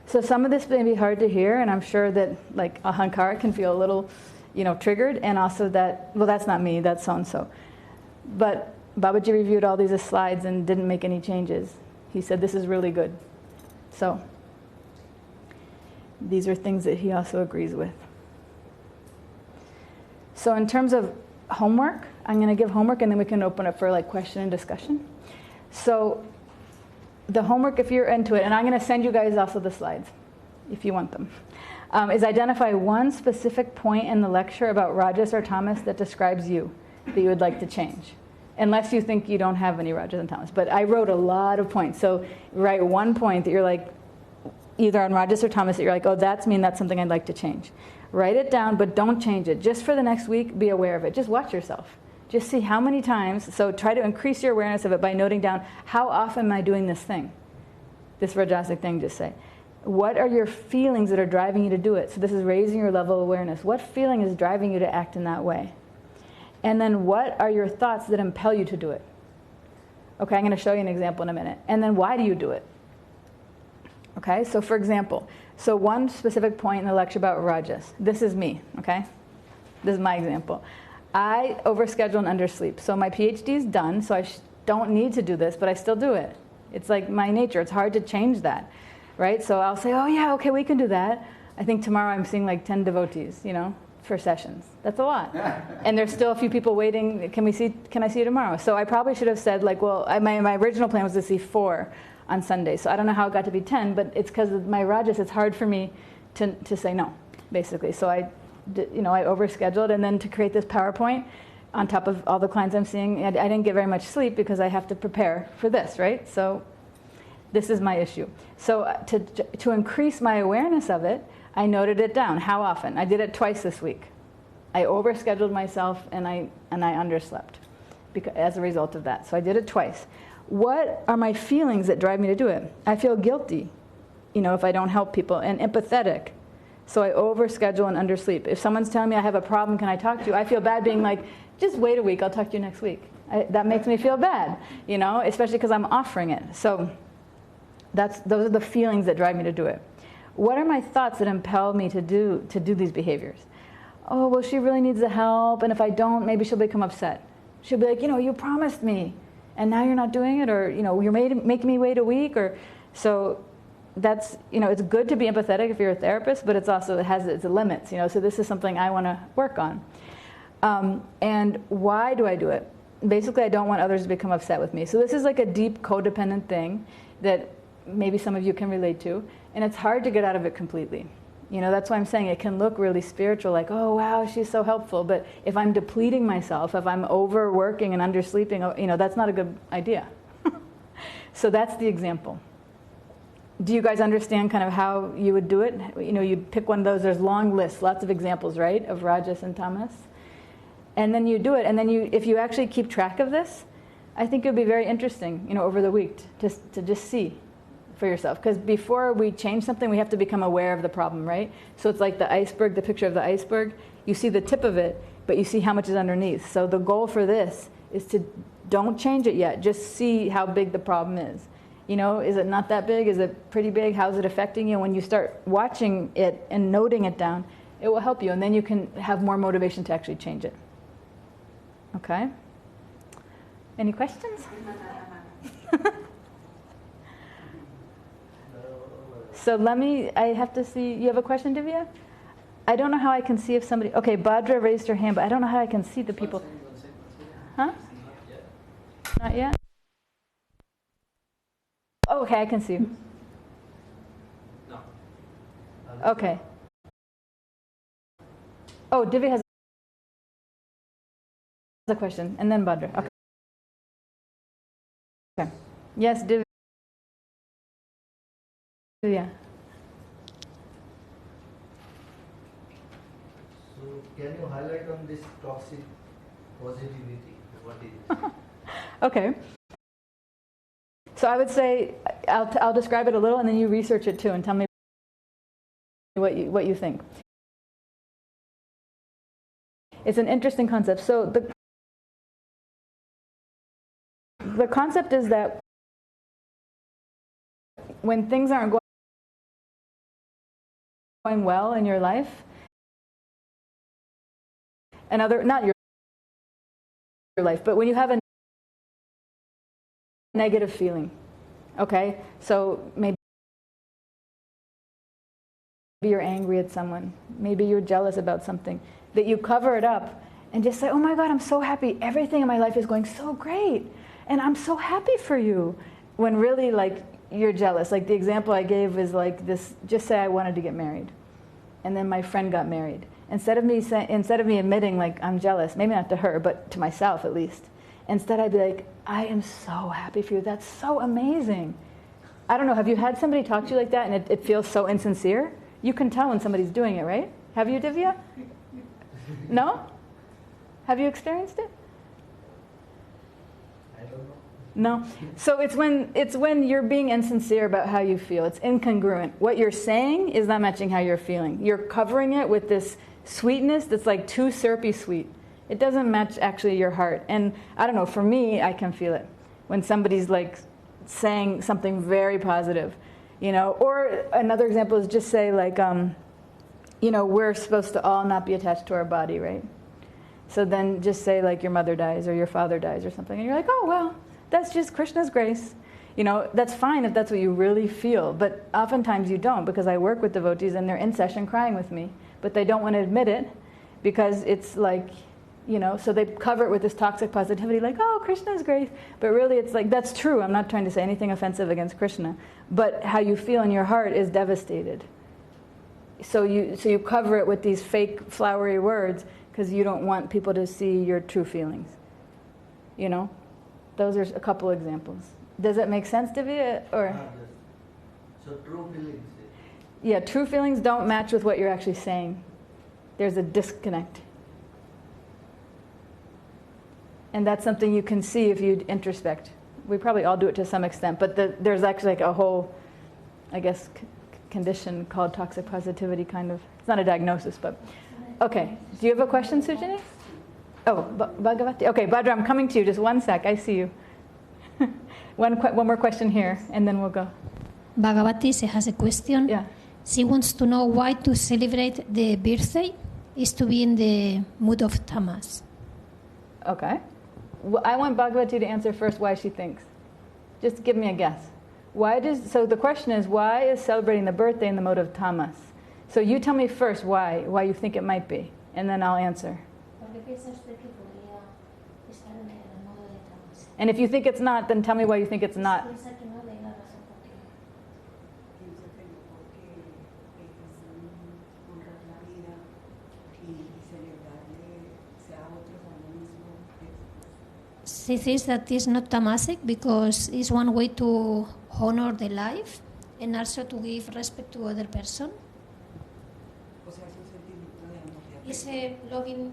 So some of this may be hard to hear, and I'm sure that like ahankara can feel a little, triggered, and also that, well, that's not me, that's so-and-so. But Babaji reviewed all these slides and didn't make any changes. He said this is really good. So these are things that he also agrees with. So in terms of homework, I'm going to give homework, and then we can open up for like question and discussion. So the homework, if you're into it, and I'm going to send you guys also the slides, if you want them, is identify one specific point in the lecture about rajas or tamas that describes you, that you would like to change. Unless you think you don't have any rajas and tamas. But I wrote a lot of points. So write one point that you're like, either on rajas or tamas, that you're like, oh, that's me and that's something I'd like to change. Write it down, but don't change it. Just for the next week, be aware of it. Just watch yourself. Just see how many times. So try to increase your awareness of it by noting down, how often am I doing this thing? This rajasic thing, just say. What are your feelings that are driving you to do it? So this is raising your level of awareness. What feeling is driving you to act in that way? And then what are your thoughts that impel you to do it? Okay, I'm going to show you an example in a minute. And then why do you do it? Okay, so for example, so one specific point in the lecture about rajas. This is me, okay? This is my example. I overschedule and undersleep. So my PhD is done, so I don't need to do this, but I still do it. It's like my nature. It's hard to change that, right? So I'll say, oh yeah, okay, we can do that. I think tomorrow I'm seeing like 10 devotees, for sessions. That's a lot. And there's still a few people waiting. Can I see you tomorrow? So I probably should have said like, well, my original plan was to see 4 on Sunday. So I don't know how it got to be 10, but it's because of my rajas. It's hard for me to say no, basically. So I overscheduled, and then to create this PowerPoint on top of all the clients I'm seeing, I didn't get very much sleep because I have to prepare for this, right? So this is my issue. So to increase my awareness of it, I noted it down. How often? I did it twice this week. I overscheduled myself and I underslept as a result of that. So I did it twice. What are my feelings that drive me to do it? I feel guilty, if I don't help people, and empathetic, So I overschedule and undersleep. If someone's telling me I have a problem, can I talk to you? I feel bad being like, just wait a week, I'll talk to you next week. That makes me feel bad, especially because I'm offering it. So those are the feelings that drive me to do it. What are my thoughts that impel me to do these behaviors? Oh, well, she really needs the help, and if I don't, maybe she'll become upset. She'll be like, you promised me, and now you're not doing it, or you're making me wait a week, or so. That's, it's good to be empathetic if you're a therapist, but it has its limits, so this is something I want to work on. And why do I do it? Basically, I don't want others to become upset with me. So this is like a deep codependent thing that maybe some of you can relate to, and it's hard to get out of it completely. That's why I'm saying it can look really spiritual, like, oh, wow, she's so helpful. But if I'm depleting myself, if I'm overworking and undersleeping, that's not a good idea. So that's the example. Do you guys understand kind of how you would do it? You'd pick one of those. There's long lists, lots of examples, right, of rajas and tamas. And then you do it. And then if you actually keep track of this, I think it would be very interesting, over the week to just see for yourself. Because before we change something, we have to become aware of the problem, right? So it's like the iceberg, the picture of the iceberg. You see the tip of it, but you see how much is underneath. So the goal for this is to don't change it yet. Just see how big the problem is. Is it not that big? Is it pretty big? How's it affecting you? When you start watching it and noting it down, it will help you. And then you can have more motivation to actually change it. Okay? Any questions? So I have to see, you have a question, Divya? I don't know how I can see if somebody, okay, Badra raised her hand, but I don't know how I can see the people. Huh? Not yet? Oh, okay, I can see. No. Okay. Oh, Divya has a question, and then Badra. Okay. Okay. Yes, Divya. So, can you highlight on this toxic positivity? What is it? Okay. So I would say, I'll describe it a little, and then you research it too, and tell me what you think. It's an interesting concept. So the concept is that when things aren't going well in your life, not your life, but when you have a negative feeling, okay? So maybe you're angry at someone, maybe you're jealous about something, that you cover it up and just say, oh my God, I'm so happy, everything in my life is going so great, and I'm so happy for you, when really like you're jealous. Like the example I gave is like this, just say I wanted to get married, and then my friend got married. Instead of me admitting like I'm jealous, maybe not to her, but to myself at least, instead I'd be like, I am so happy for you, that's so amazing. I don't know, have you had somebody talk to you like that and it feels so insincere? You can tell when somebody's doing it, right? Have you, Divya? No? Have you experienced it? I don't know. No? So it's when you're being insincere about how you feel. It's incongruent. What you're saying is not matching how you're feeling. You're covering it with this sweetness that's like too syrupy sweet. It doesn't match actually your heart. And I don't know, for me, I can feel it. When somebody's like saying something very positive, Or another example is just say like, we're supposed to all not be attached to our body, right? So then just say like your mother dies or your father dies or something, and you're like, oh, well, that's just Krishna's grace. That's fine if that's what you really feel, but oftentimes you don't, because I work with devotees and they're in session crying with me, but they don't want to admit it because it's like, so they cover it with this toxic positivity, like, oh, Krishna's grace, but really it's like, that's true, I'm not trying to say anything offensive against Krishna, but how you feel in your heart is devastated. So you cover it with these fake flowery words because you don't want people to see your true feelings. Those are a couple examples. Does that make sense, Divya? Or? So true feelings. Yeah, true feelings don't match with what you're actually saying. There's a disconnect. And that's something you can see if you introspect. We probably all do it to some extent, but there's actually like a whole, I guess, condition called toxic positivity, kind of. It's not a diagnosis, but... Okay, do you have a question, Sujini? Oh, Bhagavati. Okay, Bhadra, I'm coming to you. Just one sec, I see you. One more question here, and then we'll go. Bhagavati has a question. Yeah. She wants to know why to celebrate the birthday is to be in the mood of tamas. Okay. Well, I want Bhagavati to answer first why she thinks. Just give me a guess. So the question is, why is celebrating the birthday in the mode of tamas? So you tell me first why you think it might be, and then I'll answer. And if you think it's not, then tell me why you think it's not. She thinks that it's not tamasic because it's one way to honor the life and also to give respect to other person. It's a loving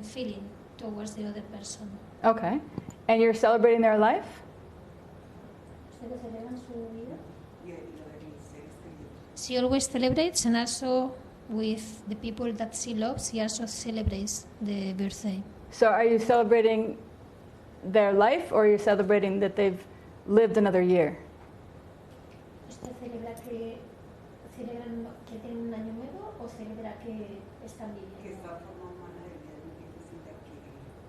feeling towards the other person. Okay. And you're celebrating their life? She always celebrates, and also with the people that she loves, she also celebrates the birthday. So are you celebrating their life, or are you celebrating that they've lived another year? ¿Usted celebra que celebran que tienen un año nuevo o celebra que están viviendo?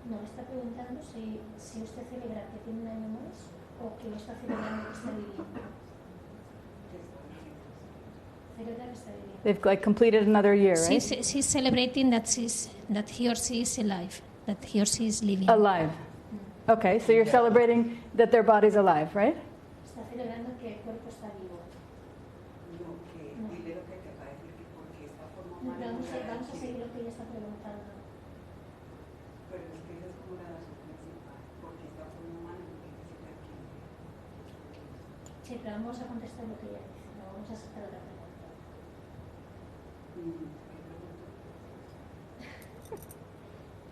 No, le está preguntando si usted celebra que tiene un año más o que lo está celebrando que está viviendo. Celebra que está viviendo. They've completed another year, right? She's celebrating that he or she is alive, that he or she is living. Alive. Okay, so you're celebrating that their body's alive, right? Está celebrando que el cuerpo está vivo. Vamos a seguir lo que ella está preguntando. Sí, pero vamos a contestar lo que ella dice. No vamos a sacar otra pregunta.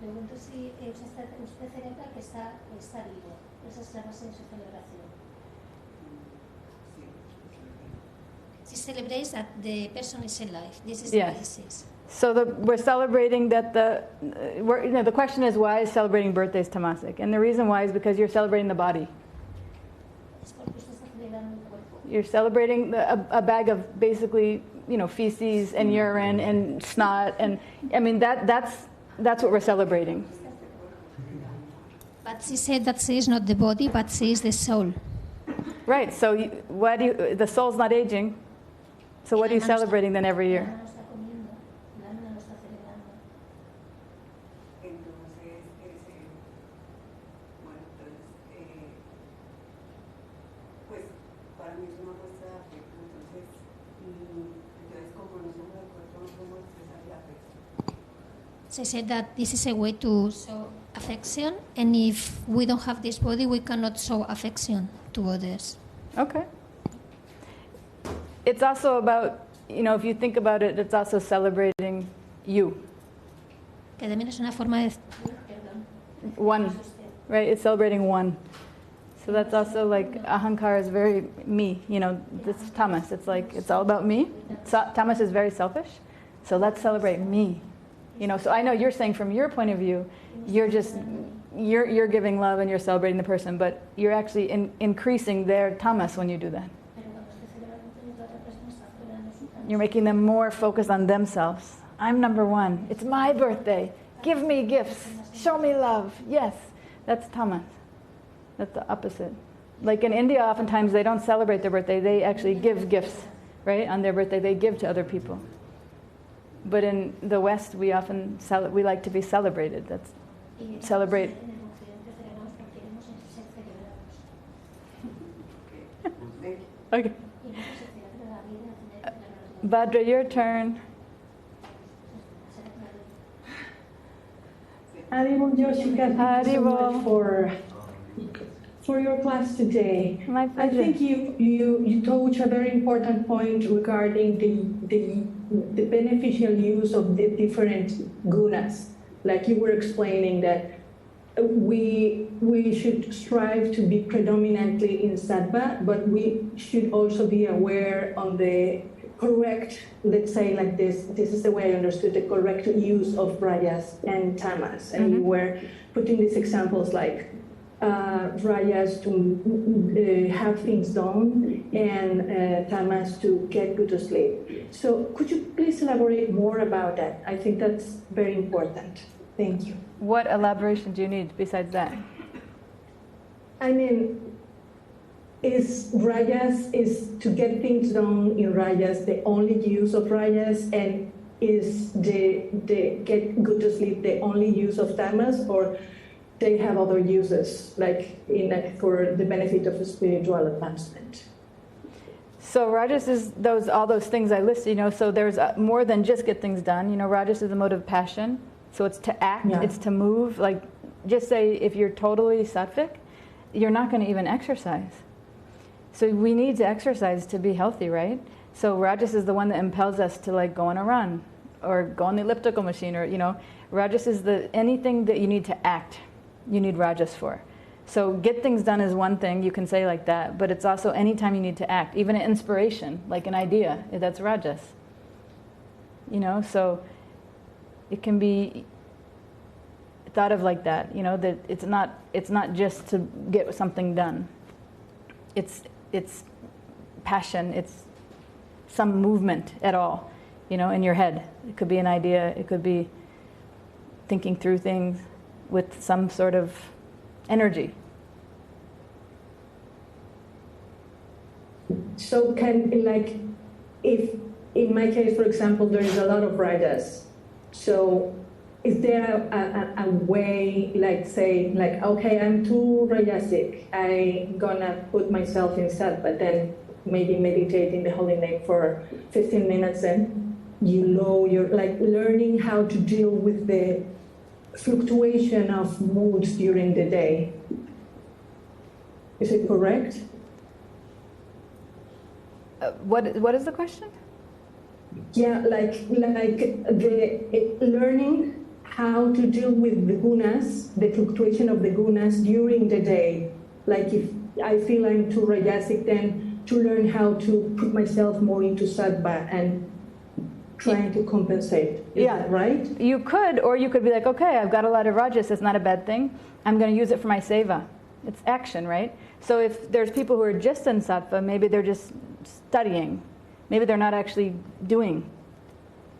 Pregunto si usted celebra que está vivo. Esa es la base de su celebración. She celebrates that the person is alive. This is the basis. So we're celebrating that the question is, why is celebrating birthdays tamasic? And the reason why is because you're celebrating the body. You're celebrating a bag of basically, feces and urine and snot, and I mean that's what we're celebrating. But she said that she is not the body, but she is the soul. Right. So the soul's not aging. So what are you celebrating then every year? She said that this is a way to show affection, and if we don't have this body, we cannot show affection to others. Okay. It's also about, if you think about it, it's also celebrating you. Que también es una forma de one, right? It's celebrating one. So that's also like ahankara is very me. This tamas. It's like it's all about me. Tamas is very selfish. So let's celebrate me. So I know you're saying from your point of view, you're giving love and you're celebrating the person, but you're actually increasing their tamas when you do that. You're making them more focused on themselves. I'm number one. It's my birthday. Give me gifts. Show me love. Yes, that's tamas. That's the opposite. Like in India, oftentimes they don't celebrate their birthday. They actually give gifts, right? On their birthday, they give to other people. But in the West, we often we like to be celebrated. That's celebrate. Okay. Bhadra, your turn. Haribol, Joshi, thank you so much for your class today. My pleasure. I think you touch a very important point regarding the beneficial use of the different gunas. Like you were explaining that we should strive to be predominantly in sattva, but we should also be aware on the correct, let's say like this is the way I understood the correct use of rajas and tamas. And you were putting these examples like rajas to have things done and tamas to get good to sleep. So could you please elaborate more about that? I think that's very important. Thank you. What elaboration do you need besides that? I mean, is to get things done in rajas the only use of rajas, and is the get good to sleep the only use of tamas, or they have other uses, like for the benefit of spiritual advancement? So rajas is all those things I listed, so there's more than just get things done. Rajas is a mode of passion, so it's to act, it's to move. Like, just say if you're totally sattvic, you're not going to even exercise. So we need to exercise to be healthy, right? So rajas is the one that impels us to like go on a run or go on the elliptical machine, or rajas is anything that you need to act, you need rajas for. So get things done is one thing, you can say like that, but it's also anytime you need to act, even an inspiration, like an idea, that's rajas. So it can be thought of like that, that it's not just to get something done. It's passion, it's some movement at all, in your head. It could be an idea, it could be thinking through things with some sort of energy. So if in my case, for example, there is a lot of rajas, so is there a way, okay, I'm too rajasic, I'm gonna put myself in sattva, then maybe meditate in the holy name for 15 minutes, and you're learning how to deal with the fluctuation of moods during the day. Is it correct? What is the question? Yeah, like the learning how to deal with the gunas, the fluctuation of the gunas during the day. Like if I feel I'm too rajasic, then to learn how to put myself more into sattva and trying to compensate. Is that right? You could, or you could be like, okay, I've got a lot of rajas, it's not a bad thing. I'm going to use it for my seva. It's action, right? So if there's people who are just in sattva, maybe they're just studying. Maybe they're not actually doing.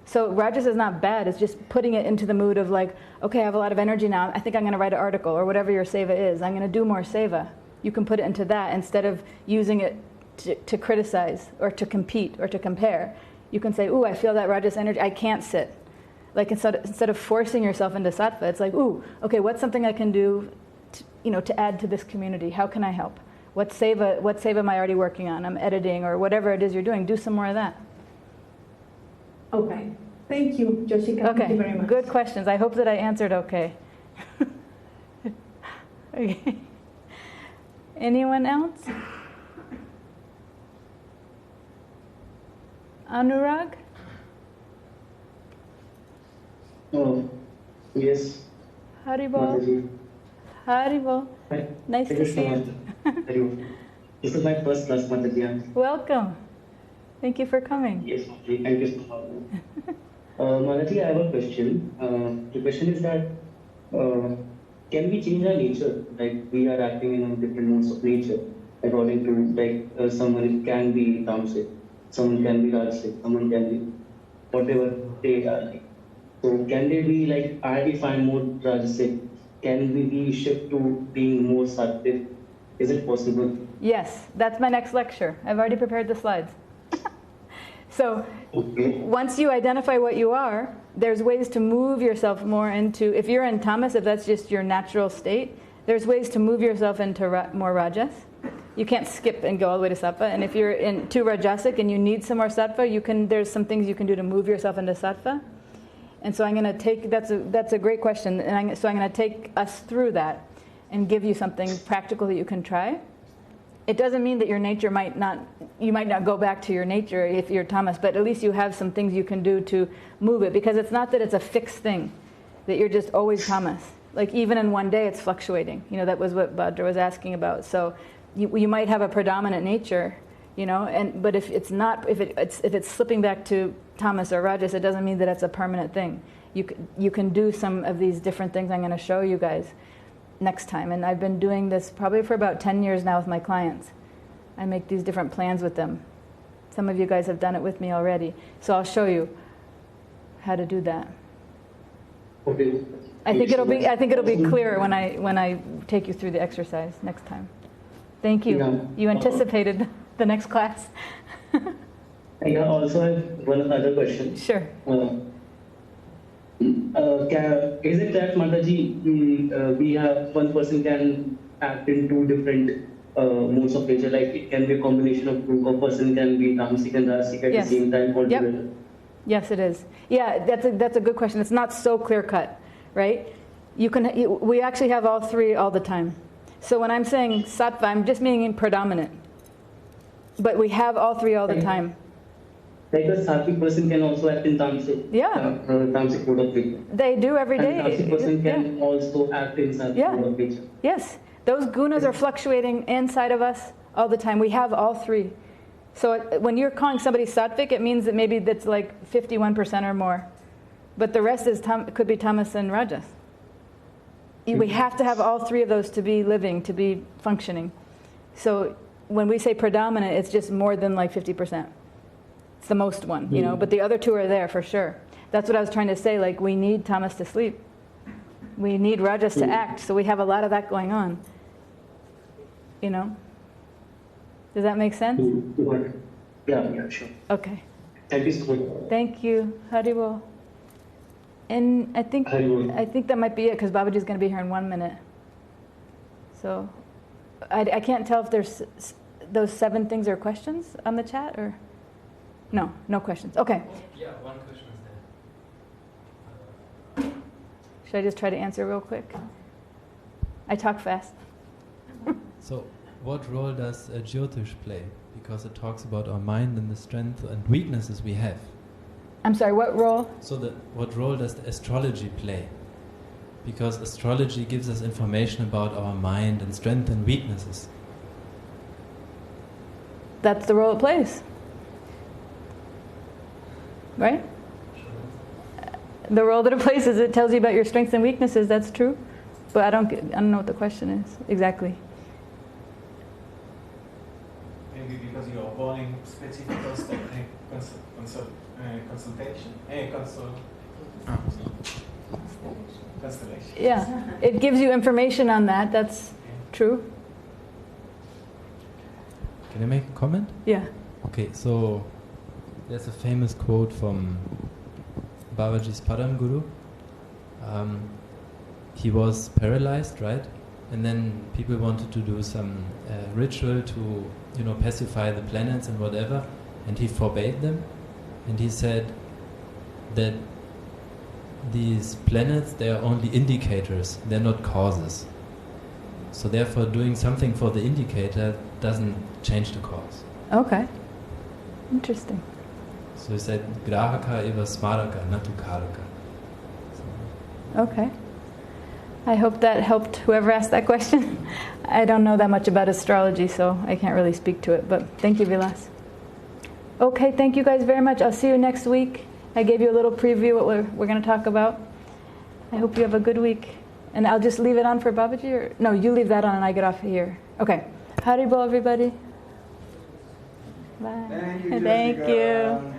So rajas is not bad, it's just putting it into the mood of like, okay, I have a lot of energy now, I think I'm going to write an article, or whatever your seva is, I'm going to do more seva. You can put it into that instead of using it to criticize, or to compete, or to compare. You can say, ooh, I feel that rajas energy, I can't sit. Like instead of forcing yourself into sattva, it's like, ooh, okay, what's something I can do to add to this community? How can I help? What seva am I already working on? I'm editing, or whatever it is you're doing, do some more of that. Okay. Thank you, Joshi. Okay. Thank you very much. Good questions. I hope that I answered okay. Okay. Anyone else? Anurag? Oh, yes. Haribol. Haribol. Hi. Nice Thank to you see so much. you. Hello. This is my first class, Mataji. Welcome. Thank you for coming. Yes, Mataji. Thank you so much. Mataji, I have a question. The question is that can we change our nature? Like we are acting in different modes of nature, according to someone can be tamasic, someone can be rajasic, someone can be whatever they are like. So can they be like, I find more rajasic? Can we be shift to being more sattvic? Is it possible? Yes, that's my next lecture. I've already prepared the slides. So once you identify what you are, there's ways to move yourself more into, if you're in tamas, if that's just your natural state, there's ways to move yourself into more rajas. You can't skip and go all the way to sattva. And if you're in too rajasic and you need some more sattva, there's some things you can do to move yourself into sattva. And so I'm going to take, that's a great question, and so I'm going to take us through that and give you something practical that you can try. It doesn't mean that your nature you might not go back to your nature if you're tamas, but at least you have some things you can do to move it, because it's not that it's a fixed thing, that you're just always tamas. Like even in one day it's fluctuating. That was what Bhadra was asking about. So you might have a predominant nature you know. But if it's not, if it's slipping back to tamas or rajas, it doesn't mean that it's a permanent thing. You can do some of these different things I'm going to show you guys next time. And I've been doing this probably for about 10 years now with my clients. I make these different plans with them. Some of you guys have done it with me already. So I'll show you how to do that. Okay. I think it'll be clearer when I take you through the exercise next time. Thank you. Yeah. You anticipated the next class. I also have one other question. Sure. Is it that, Mataji, we have one person can act in two different modes of nature? Like it can be a combination of two. A person can be tamasic and rajasic at Yes. the same time altogether. Yep. Yes, it is. Yeah, that's a good question. It's not so clear cut, right? We actually have all three all the time. So when I'm saying sattva, I'm just meaning predominant. But we have all three all the time. Like a sattvic person can also act in tamasic. Yeah. Tamasic mode of nature. They do every day. And tamasic person can also act in sattvic mode of nature. Yes. Those gunas are fluctuating inside of us all the time. We have all three. So when you're calling somebody sattvic, it means that maybe that's like 51% or more. But the rest could be tamas and rajas. We have to have all three of those to be living, to be functioning. So when we say predominant, it's just more than like 50%. It's the most one, you know, but the other two are there for sure. That's what I was trying to say, like we need tamas to sleep. We need rajas to act, so we have a lot of that going on. You know? Does that make sense? Yeah, sure. Okay. Thank you so much. Thank you. Haribol. And I think that might be it, because Babaji's going to be here in 1 minute. So I can't tell if there's those 7 things are questions on the chat, or no questions. Okay. Yeah, one question is there. Should I just try to answer real quick? I talk fast. So, what role does Jyotish play? Because it talks about our mind and the strength and weaknesses we have. I'm sorry, what role? So, what role does the astrology play? Because astrology gives us information about our mind and strength and weaknesses. That's the role it plays. Right? The role that it plays is it tells you about your strengths and weaknesses. That's true. But I don't know what the question is exactly. Maybe because you are born in specific constellation. Yeah, it gives you information on that. That's true. Can I make a comment? Yeah. Okay, so there's a famous quote from Babaji's Param Guru. He was paralyzed, right? And then people wanted to do some ritual to, pacify the planets and whatever, and he forbade them. And he said that these planets, they are only indicators, they're not causes. So therefore doing something for the indicator doesn't change the cause. Okay. Interesting. So he said, grahaka eva smaraka, natu karaka. Okay. I hope that helped whoever asked that question. I don't know that much about astrology, so I can't really speak to it, but thank you, Vilas. Okay, thank you guys very much. I'll see you next week. I gave you a little preview what we're going to talk about. I hope you have a good week. And I'll just leave it on for Babaji? Or no, you leave that on and I get off here. Okay. Haribol, everybody. Bye. Thank you. Thank you.